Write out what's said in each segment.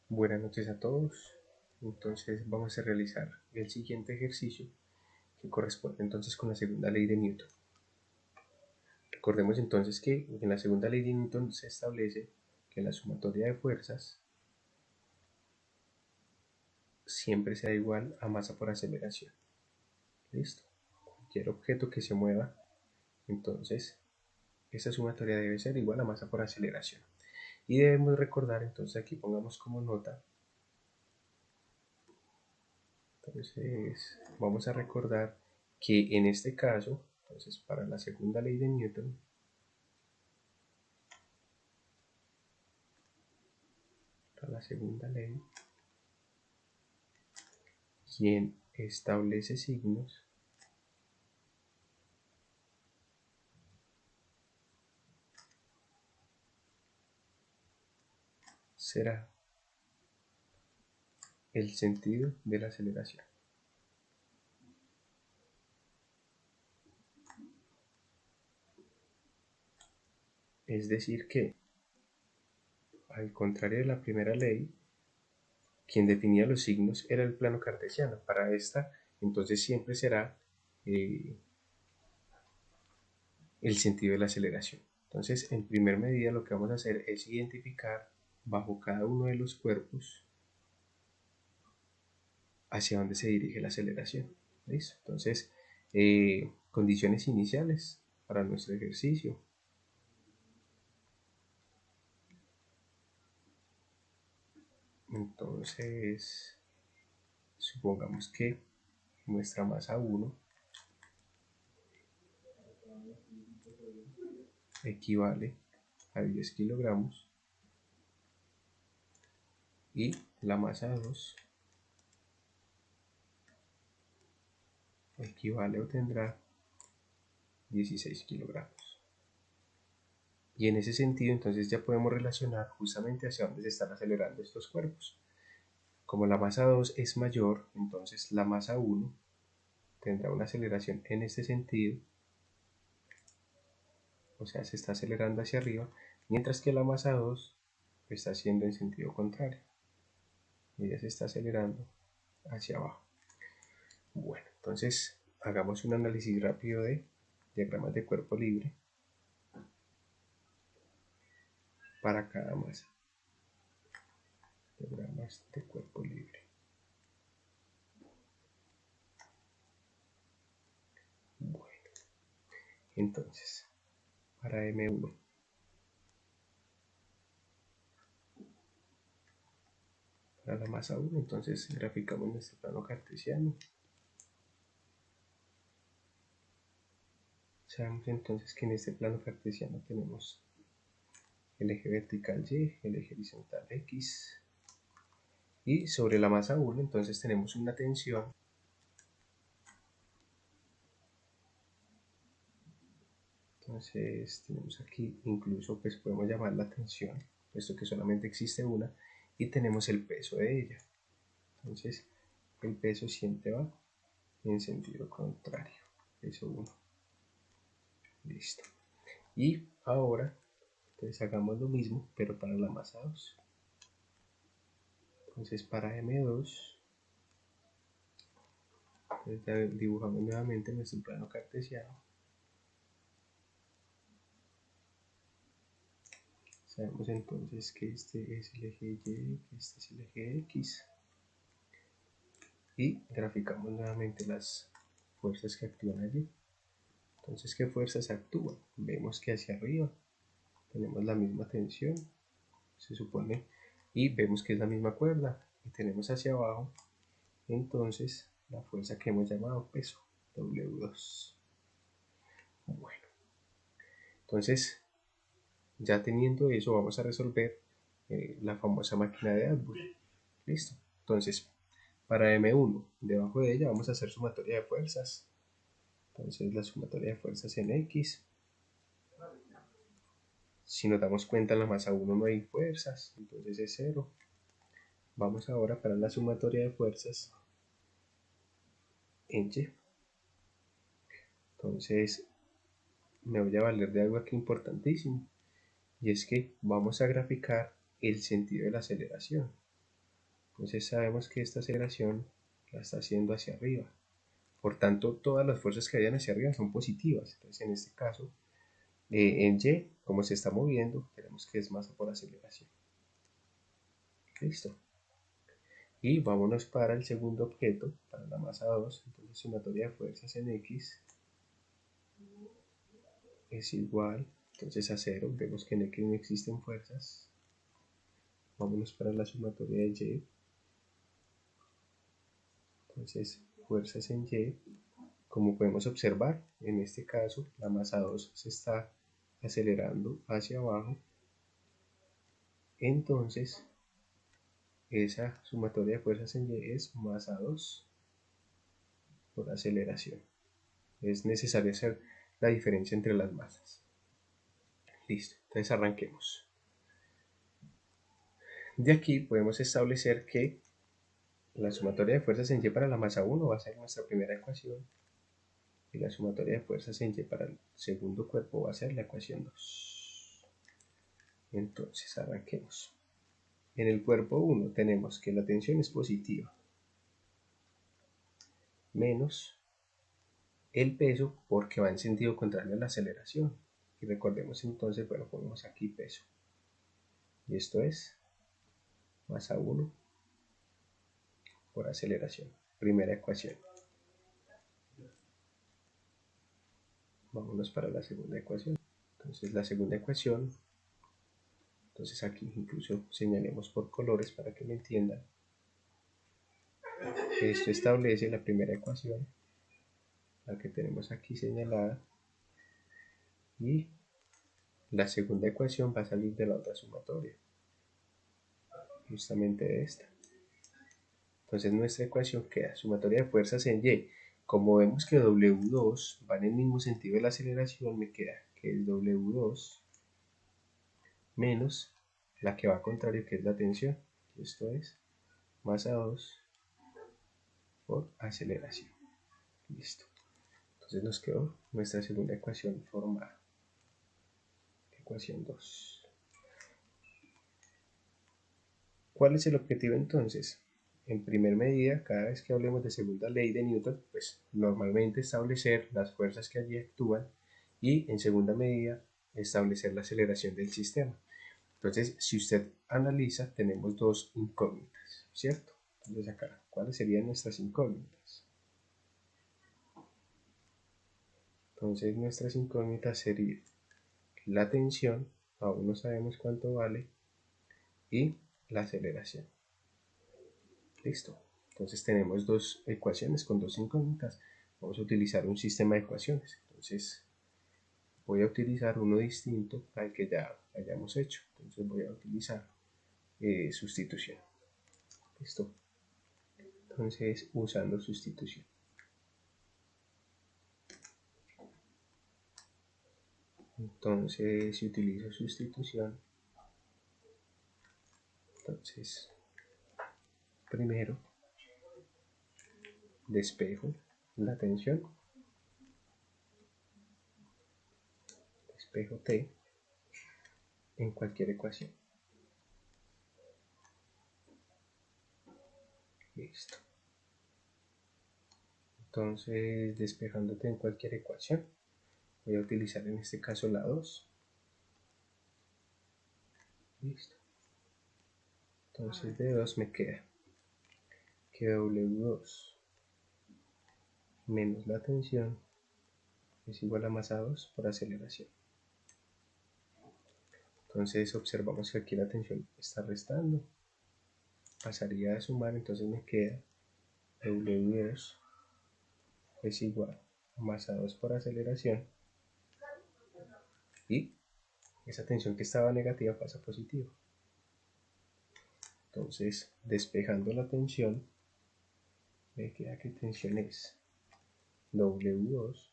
Buenas noches a todos. Entonces vamos a realizar el siguiente ejercicio que corresponde entonces con la segunda ley de Newton. Recordemos entonces que en la segunda ley de Newton se establece que la sumatoria de fuerzas siempre será igual a masa por aceleración. ¿Listo? Cualquier objeto que se mueva, entonces esa sumatoria debe ser igual a masa por aceleración. Y debemos recordar, entonces aquí pongamos como nota, entonces vamos a recordar que en este caso, entonces para la segunda ley de Newton, para la segunda ley, quien establece signos será el sentido de la aceleración. Es decir que, al contrario de la primera ley, quien definía los signos era el plano cartesiano. Para esta, entonces siempre será el sentido de la aceleración. Entonces, en primer medida lo que vamos a hacer es identificar bajo cada uno de los cuerpos hacia dónde se dirige la aceleración. ¿Listo? Entonces, condiciones iniciales para nuestro ejercicio. Entonces, supongamos que nuestra masa 1 equivale a 10 kilogramos y la masa 2 equivale o tendrá 16 kilogramos. Y en ese sentido, entonces ya podemos relacionar justamente hacia dónde se están acelerando estos cuerpos. Como la masa 2 es mayor, entonces la masa 1 tendrá una aceleración en este sentido, o sea, se está acelerando hacia arriba, mientras que la masa 2 está haciendo en sentido contrario. Ella se está acelerando hacia abajo. Bueno, entonces hagamos un análisis rápido de diagramas de cuerpo libre para cada masa. Diagramas de cuerpo libre. Bueno, entonces, para M1, para la masa 1, entonces graficamos nuestro plano cartesiano. Sabemos entonces que en este plano cartesiano tenemos el eje vertical Y, el eje horizontal X, y sobre la masa 1 entonces tenemos una tensión Entonces tenemos aquí, incluso pues podemos llamar la tensión, puesto que solamente existe una, y tenemos el peso de ella. Entonces el peso siempre va en sentido contrario, peso 1. Listo. Y ahora, entonces hagamos lo mismo, pero para la masa 2. Entonces para M2, dibujamos nuevamente nuestro plano cartesiano. Sabemos entonces que este es el eje Y, que este es el eje X. Y graficamos nuevamente las fuerzas que actúan allí. Entonces, ¿qué fuerzas actúan? Vemos que hacia arriba tenemos la misma tensión, se supone, y vemos que es la misma cuerda. Y tenemos hacia abajo, entonces, la fuerza que hemos llamado peso, W2. Bueno, entonces, ya teniendo eso, vamos a resolver la famosa máquina de Atwood. Listo. Entonces, para M1, debajo de ella vamos a hacer sumatoria de fuerzas. Entonces, la sumatoria de fuerzas en X. Si nos damos cuenta, en la masa 1 no hay fuerzas, entonces es 0. Vamos ahora para la sumatoria de fuerzas en Y. Entonces, me voy a valer de algo aquí importantísimo, y es que vamos a graficar el sentido de la aceleración. Entonces sabemos que esta aceleración la está haciendo hacia arriba. Por tanto, todas las fuerzas que hayan hacia arriba son positivas. Entonces, en este caso, en Y, como se está moviendo, tenemos que es masa por aceleración. Listo. Y vámonos para el segundo objeto, para la masa 2. Entonces, sumatoria de fuerzas en X es igual, entonces, a 0. Vemos que en X no existen fuerzas. Vámonos para la sumatoria de Y. Entonces, fuerzas en Y. Como podemos observar, en este caso, la masa 2 se está acelerando hacia abajo. Entonces, esa sumatoria de fuerzas en Y es masa 2 por aceleración. Es necesario hacer la diferencia entre las masas. Listo, entonces arranquemos. De aquí podemos establecer que la sumatoria de fuerzas en Y para la masa 1 va a ser nuestra primera ecuación y la sumatoria de fuerzas en Y para el segundo cuerpo va a ser la ecuación 2. Entonces arranquemos. En el cuerpo 1 tenemos que la tensión es positiva menos el peso porque va en sentido contrario a la aceleración. Y recordemos entonces, bueno, ponemos aquí peso. Y esto es masa 1 por aceleración. Primera ecuación. Vámonos para la segunda ecuación. Entonces la segunda ecuación, entonces aquí incluso señalemos por colores para que me entiendan. Esto establece la primera ecuación, la que tenemos aquí señalada, y la segunda ecuación va a salir de la otra sumatoria, justamente de esta. Entonces nuestra ecuación queda sumatoria de fuerzas en Y. Como vemos que W2 va en el mismo sentido de la aceleración, me queda que es W2 menos la que va contrario, que es la tensión. Esto es masa 2 por aceleración. Listo. Entonces nos quedó nuestra segunda ecuación formada. Ecuación 2. ¿Cuál es el objetivo entonces? En primer medida, cada vez que hablemos de segunda ley de Newton, pues normalmente establecer las fuerzas que allí actúan y en segunda medida establecer la aceleración del sistema. Entonces, si usted analiza, tenemos dos incógnitas, ¿cierto? Entonces acá, ¿cuáles serían nuestras incógnitas? Entonces nuestras incógnitas serían la tensión, aún no sabemos cuánto vale, y la aceleración. Listo. Entonces tenemos dos ecuaciones con dos incógnitas. Vamos a utilizar un sistema de ecuaciones. Entonces voy a utilizar uno distinto al que ya hayamos hecho. Entonces voy a utilizar sustitución. Listo. Entonces usando sustitución. Entonces si utilizo sustitución, entonces primero despejo la tensión, despejo T en cualquier ecuación. Listo. Entonces despejándote en cualquier ecuación, voy a utilizar en este caso la 2. Listo. Entonces de 2 me queda que W2 menos la tensión es igual a masa 2 por aceleración. Entonces observamos que aquí la tensión está restando. Pasaría a sumar, entonces me queda W2 es igual a masa 2 por aceleración. Y esa tensión que estaba negativa pasa a positiva. Entonces, despejando la tensión, me queda que tensión es W2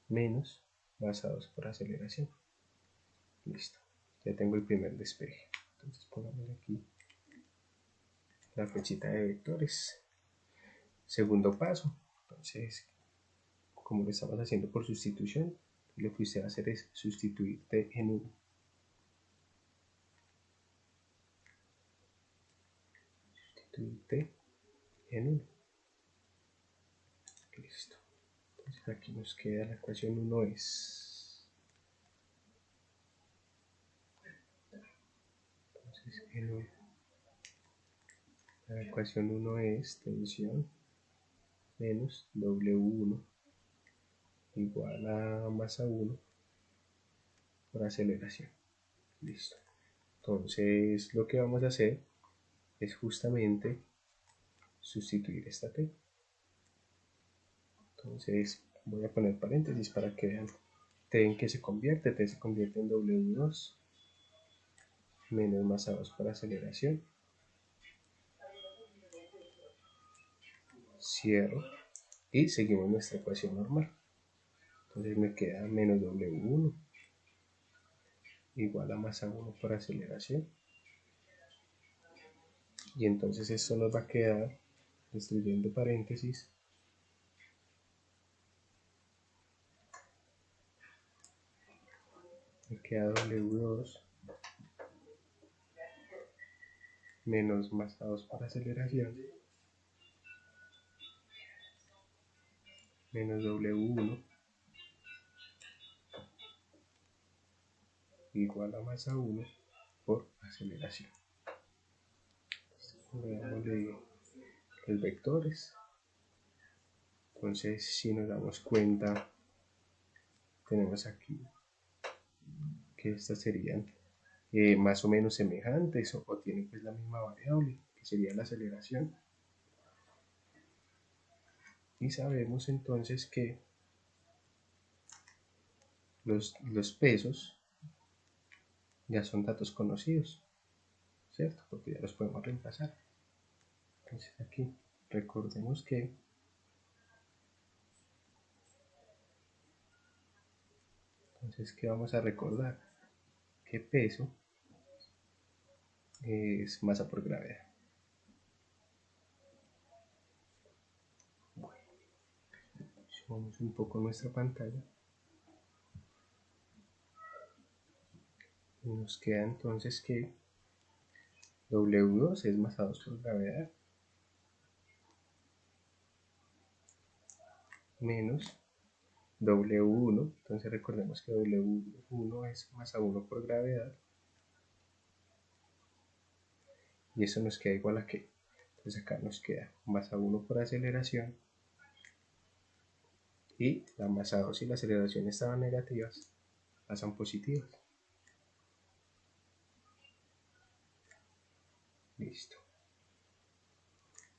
menos masa 2 por aceleración. Listo, ya tengo el primer despeje. Entonces pongamos aquí la flechita de vectores. Segundo paso, entonces, como lo estamos haciendo por sustitución, lo que usted va a hacer es sustituir T en 1. T en 1. Listo. Entonces aquí nos queda la ecuación 1 es. Entonces la ecuación 1 es tensión menos W1 igual a masa 1 por aceleración. Listo. Entonces lo que vamos a hacer es justamente sustituir esta T. Entonces voy a poner paréntesis para que vean T en qué se convierte. T se convierte en W2 menos masa 2 por aceleración. Cierro y seguimos nuestra ecuación normal. Entonces me queda menos W1 igual a masa 1 por aceleración. Y entonces esto nos va a quedar, destruyendo paréntesis, me queda W2 menos masa 2 por aceleración menos W1 igual a masa 1 por aceleración. Veámosle los vectores. Entonces, si nos damos cuenta, tenemos aquí que estas serían más o menos semejantes o tienen pues la misma variable, que sería la aceleración. Y sabemos entonces que los pesos ya son datos conocidos, ¿cierto? Porque ya los podemos reemplazar. Entonces aquí recordemos que ¿qué vamos a recordar? Que peso es masa por gravedad. Bueno, subamos un poco nuestra pantalla. Y nos queda entonces que W2 es masa 2 por gravedad menos W1, entonces recordemos que W1 es masa 1 por gravedad, y eso nos queda igual a ¿qué? Entonces acá nos queda masa 1 por aceleración, y la masa 2 y la aceleración estaban negativas, pasan positivas. Listo.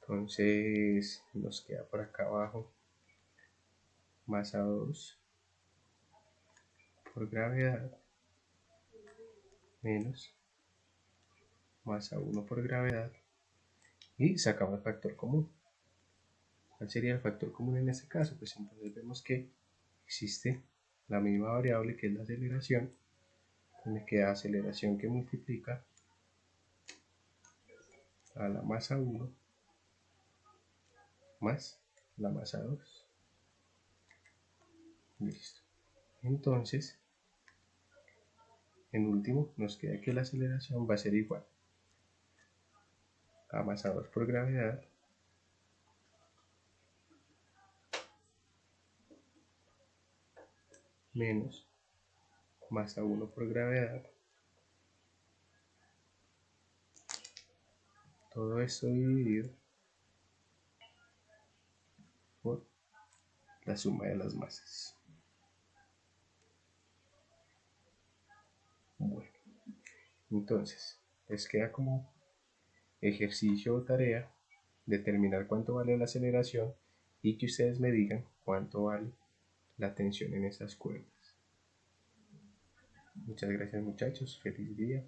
Entonces nos queda por acá abajo masa 2 por gravedad menos masa 1 por gravedad, y sacamos el factor común. ¿Cuál sería el factor común en este caso? Pues entonces vemos que existe la misma variable que es la aceleración. Entonces me queda aceleración que multiplica a la masa 1 más la masa 2. Listo. Entonces, en último, nos queda que la aceleración va a ser igual a masa 2 por gravedad menos masa 1 por gravedad, todo esto dividido por la suma de las masas. Bueno, entonces les queda como ejercicio o tarea determinar cuánto vale la aceleración y que ustedes me digan cuánto vale la tensión en esas cuerdas. Muchas gracias muchachos, feliz día.